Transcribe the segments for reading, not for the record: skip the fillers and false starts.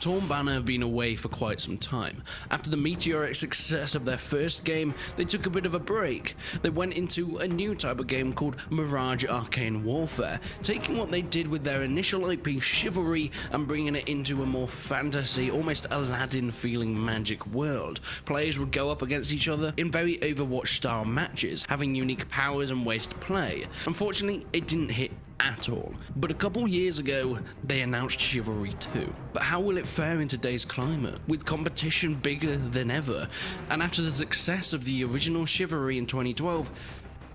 Torn Banner have been away for quite some time. After the meteoric success of their first game, they took a bit of a break. They went into a new type of game called Mirage Arcane Warfare, taking what they did with their initial IP Chivalry and bringing it into a more fantasy, almost Aladdin feeling magic world. Players would go up against each other in very Overwatch style matches, having unique powers and ways to play. Unfortunately, it didn't hit at all. But a couple years ago, they announced Chivalry 2. But how will it fare in today's climate, with competition bigger than ever? And after the success of the original Chivalry in 2012,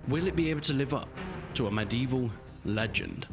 will it be able to live up to a medieval legend?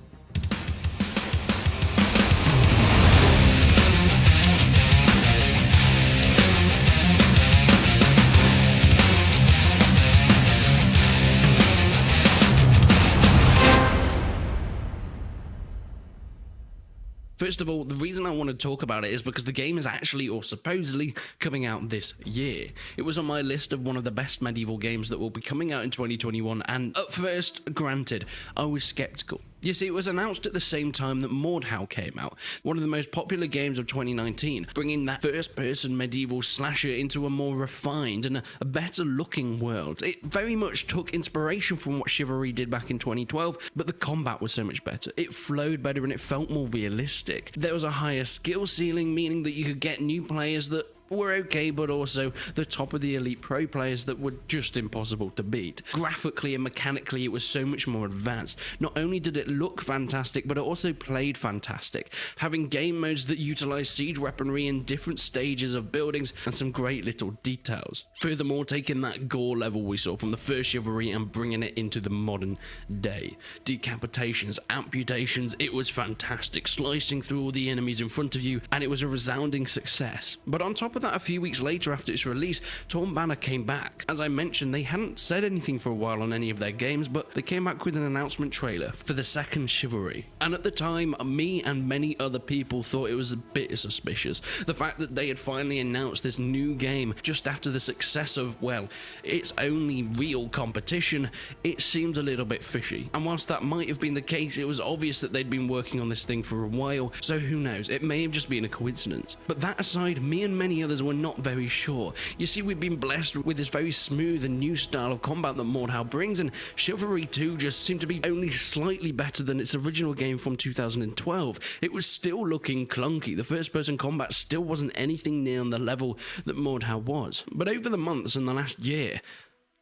First of all, the reason I want to talk about it is because the game is actually, or supposedly, coming out this year. It was on my list of one of the best medieval games that will be coming out in 2021, and at first, granted, I was skeptical. You see, it was announced at the same time that Mordhau came out, one of the most popular games of 2019, bringing that first-person medieval slasher into a more refined and a better-looking world. It very much took inspiration from what Chivalry did back in 2012, but the combat was so much better. It flowed better and it felt more realistic. There was a higher skill ceiling, meaning that you could get new players that were okay, but also the top of the elite pro players that were just impossible to beat. Graphically and mechanically, it was so much more advanced. Not only did it look fantastic, but it also played fantastic, having game modes that utilize siege weaponry in different stages of buildings and some great little details. Furthermore, taking that gore level we saw from the first Chivalry and bringing it into the modern day. Decapitations, amputations, it was fantastic, slicing through all the enemies in front of you, and it was a resounding success. But on top of that, a few weeks later after its release, Torn Banner came back. As I mentioned, they hadn't said anything for a while on any of their games, but they came back with an announcement trailer for the second Chivalry. And at the time, me and many other people thought it was a bit suspicious. The fact that they had finally announced this new game just after the success of, well, its only real competition, it seemed a little bit fishy. And whilst that might have been the case, it was obvious that they'd been working on this thing for a while, so who knows, it may have just been a coincidence. But that aside, me and many others were not very sure. You see, we've been blessed with this very smooth and new style of combat that Mordhau brings, and Chivalry 2 just seemed to be only slightly better than its original game from 2012. It was still looking clunky. The first-person combat still wasn't anything near on the level that Mordhau was. But over the months and the last year,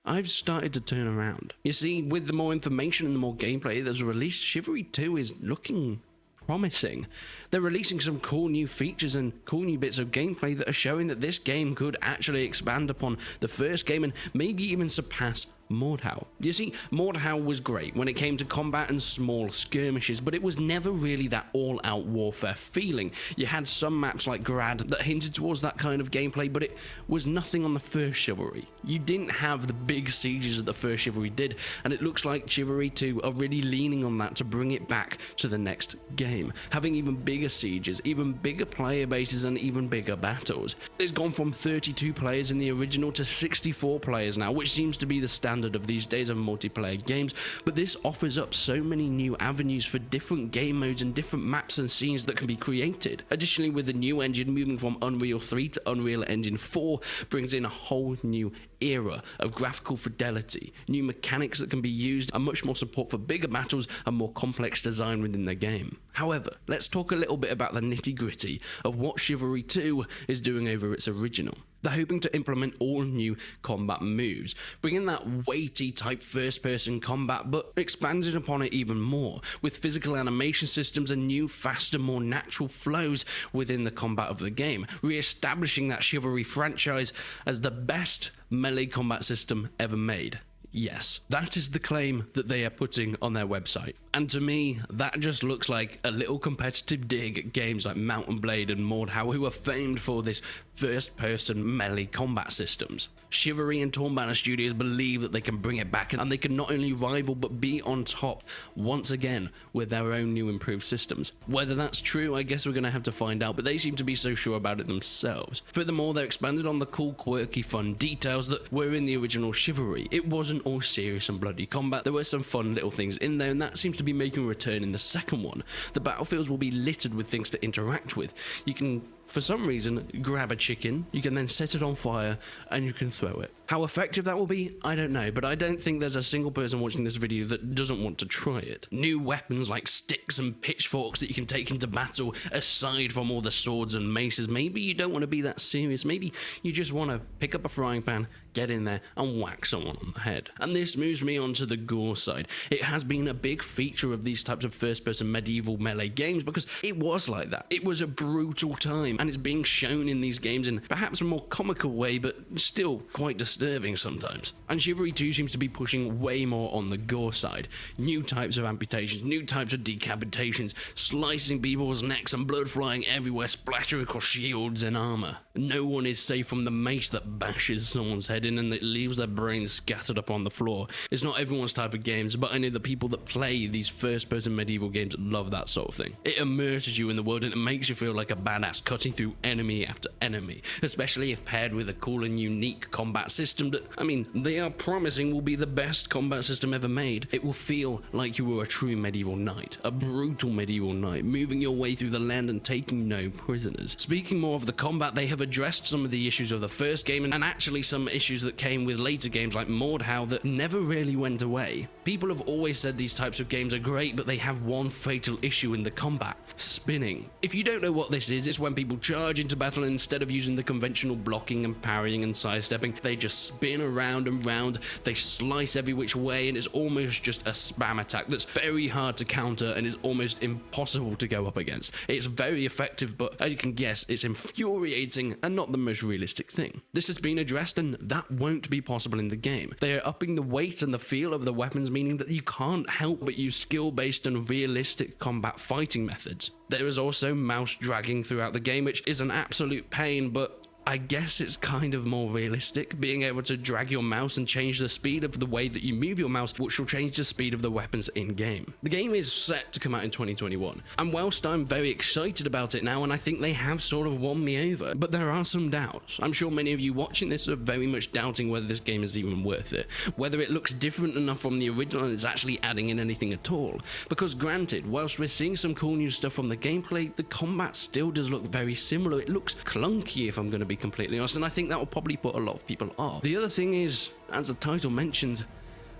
I've started to turn around. You see, with the more information and the more gameplay that's released, Chivalry 2 is looking promising. They're releasing some cool new features and cool new bits of gameplay that are showing that this game could actually expand upon the first game and maybe even surpass Mordhau. You see, Mordhau was great when it came to combat and small skirmishes, but it was never really that all-out warfare feeling. You had some maps like Grad that hinted towards that kind of gameplay, but it was nothing on the first Chivalry. You didn't have the big sieges that the first Chivalry did, and it looks like Chivalry 2 are really leaning on that to bring it back to the next game, having even bigger sieges, even bigger player bases, and even bigger battles. It's gone from 32 players in the original to 64 players now, which seems to be the standard of these days of multiplayer games, but this offers up so many new avenues for different game modes and different maps and scenes that can be created. Additionally, with the new engine moving from Unreal 3 to Unreal Engine 4 brings in a whole new era of graphical fidelity, new mechanics that can be used, and much more support for bigger battles and more complex design within the game. However, let's talk a little bit about the nitty-gritty of what Chivalry 2 is doing over its original. They're hoping to implement all new combat moves, bringing that weighty type first-person combat, but expanding upon it even more, with physical animation systems and new, faster, more natural flows within the combat of the game, re-establishing that Chivalry franchise as the best melee combat system ever made. Yes, that is the claim that they are putting on their website. And to me, that just looks like a little competitive dig at games like Mount & Blade and Mordhau, who are famed for this first-person melee combat systems. Chivalry and Torn Banner Studios believe that they can bring it back, and they can not only rival but be on top once again with their own new improved systems. Whether that's true, I guess we're going to have to find out, but they seem to be so sure about it themselves. Furthermore, they're expanded on the cool, quirky, fun details that were in the original Chivalry. It wasn't all serious and bloody combat. There were some fun little things in there, and that seems to be making a return in the second one. The battlefields will be littered with things to interact with. You can for some reason, grab a chicken, you can then set it on fire, and you can throw it. How effective that will be, I don't know, but I don't think there's a single person watching this video that doesn't want to try it. New weapons like sticks and pitchforks that you can take into battle, aside from all the swords and maces. Maybe you don't want to be that serious, maybe you just want to pick up a frying pan, get in there, and whack someone on the head. And this moves me on to the gore side. It has been a big feature of these types of first-person medieval melee games because it was like that. It was a brutal time, and it's being shown in these games in perhaps a more comical way, but still quite disturbing sometimes. And Chivalry 2 seems to be pushing way more on the gore side. New types of amputations, new types of decapitations, slicing people's necks and blood flying everywhere, splattering across shields and armor. No one is safe from the mace that bashes someone's head in and it leaves their brains scattered up on the floor. It's not everyone's type of games, but I know the people that play these first-person medieval games love that sort of thing. It immerses you in the world and it makes you feel like a badass cutting through enemy after enemy, especially if paired with a cool and unique combat system that, I mean, they are promising will be the best combat system ever made. It will feel like you were a true medieval knight, a brutal medieval knight, moving your way through the land and taking no prisoners. Speaking more of the combat, they have addressed some of the issues of the first game and actually some issues that came with later games like Mordhau that never really went away. People have always said these types of games are great, but they have one fatal issue in the combat: spinning. If you don't know what this is, it's when people charge into battle and instead of using the conventional blocking and parrying and sidestepping, they just spin around and round, they slice every which way, and it's almost just a spam attack that's very hard to counter and is almost impossible to go up against. It's very effective, but as you can guess, it's infuriating and not the most realistic thing. This has been addressed and that won't be possible in the game. They are upping the weight and the feel of the weapons, meaning that you can't help but use skill-based and realistic combat fighting methods. There is also mouse dragging throughout the game, which is an absolute pain, but I guess it's kind of more realistic, being able to drag your mouse and change the speed of the way that you move your mouse, which will change the speed of the weapons in-game. The game is set to come out in 2021, and whilst I'm very excited about it now, and I think they have sort of won me over, but there are some doubts. I'm sure many of you watching this are very much doubting whether this game is even worth it, whether it looks different enough from the original and is actually adding in anything at all. Because granted, whilst we're seeing some cool new stuff from the gameplay, the combat still does look very similar. It looks clunky, if I'm going to be completely honest, and I think that will probably put a lot of people off. The other thing is, as the title mentions,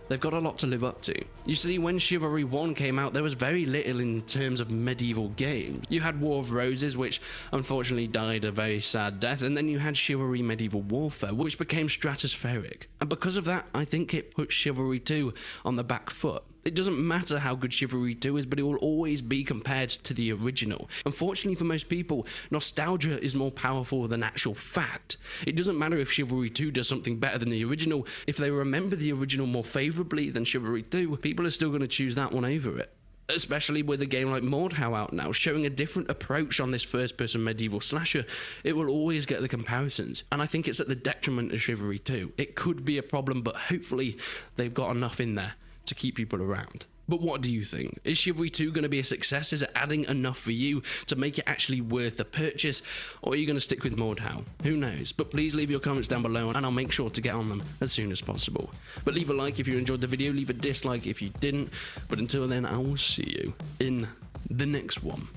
they've got a lot to live up to. You see, when Chivalry 1 came out, there was very little in terms of medieval games. You had War of Roses, which unfortunately died a very sad death, and then you had Chivalry Medieval Warfare, which became stratospheric. And because of that, I think it put Chivalry 2 on the back foot. It doesn't matter how good Chivalry 2 is, but it will always be compared to the original. Unfortunately for most people, nostalgia is more powerful than actual fact. It doesn't matter if Chivalry 2 does something better than the original. If they remember the original more favourably than Chivalry 2, people are still going to choose that one over it. Especially with a game like Mordhau out now, showing a different approach on this first-person medieval slasher, it will always get the comparisons. And I think it's at the detriment of Chivalry 2. It could be a problem, but hopefully they've got enough in there to keep people around. But what do you think? Is Chivalry 2 going to be a success? Is it adding enough for you to make it actually worth the purchase? Or are you going to stick with Mordhau? Who knows? But please leave your comments down below and I'll make sure to get on them as soon as possible. But leave a like if you enjoyed the video, leave a dislike if you didn't. But until then, I will see you in the next one.